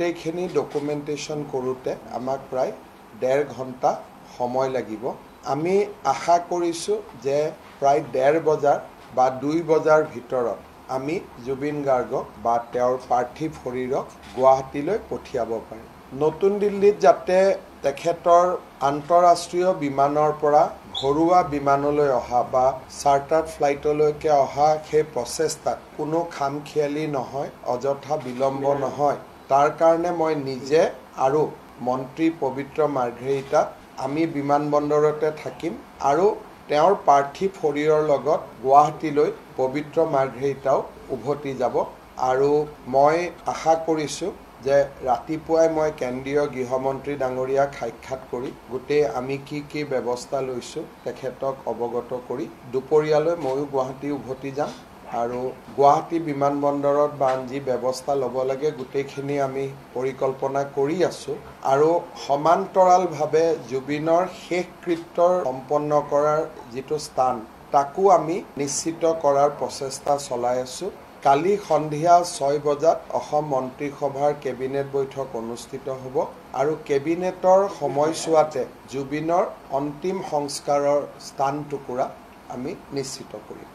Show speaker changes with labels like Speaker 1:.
Speaker 1: গোটেইখিনি ডকুমেন্টেশন কৰোতে আমাক প্ৰায় 1.5 ঘণ্টা সময় লাগিব আমি আশা কৰিছো যে প্ৰায় 1.5 বজাৰ বা 2 বজাৰ ভিতৰত আমি জুবিন গাৰ্গক বা তেওঁৰ পাৰ্থিৱ শৰীৰক গুৱাহাটীলৈ পঠিয়াব পাৰিম নতুন দিল্লীত যাতে তেখেতৰ আন্তঃৰাষ্ট্ৰীয় বিমানৰ পৰা ঘৰুৱা বিমানলৈ অহা বা চাৰ্টাৰ ফ্লাইটলৈকে অহা সেই প্ৰচেষ্টাত কোনো খামখিয়ালি নহয় অযথা বিলম্ব নহয় তাৰ কাৰণে মই নিজে আৰু মন্ত্ৰী পবিত্ৰ মাৰ্ঘেৰিটা আমি বিমানবন্দৰতে থাকিম আৰু তেওঁৰ পাৰ্থিৱ শৰীৰৰ লগত গুৱাহাটীলৈ পবিত্ৰ মাৰ্ঘেৰিটাও উভতি যাব আৰু মই আশা কৰিছো যে ৰাতিপুৱাই মই কেন্দ্ৰীয় গৃহমন্ত্ৰী ডাঙৰীয়াক সাক্ষাৎ কৰি গোটেই আমি কি ব্যৱস্থা লৈছো তেখেতক অৱগত কৰি দুপৰীয়ালৈ ময়ো গুৱাহাটী উভতি যাম আৰু গুৱাহাটী বিমানবন্দৰত বানজি ব্যৱস্থা ল'ব লাগে গোটেইখিনি আমি পৰিকল্পনা কৰি আছো আৰু সমান্তৰালভাৱে জুবিনৰ শেষ কৃত্যৰ সম্পন্ন কৰাৰ যিটো স্থান তাকো আমি নিশ্চিত কৰাৰ প্ৰচেষ্টা চলাই আছো কালি সন্ধিয়া 6 বজাত অসম মন্ত্ৰীসভাৰ কেবিনেট বৈঠক অনুষ্ঠিত হ'ব আৰু কেবিনেটৰ সময়ছোৱাতে জুবিনৰ অন্তিম সংস্কাৰৰ স্থান টুকুৰা আমি নিশ্চিত কৰিম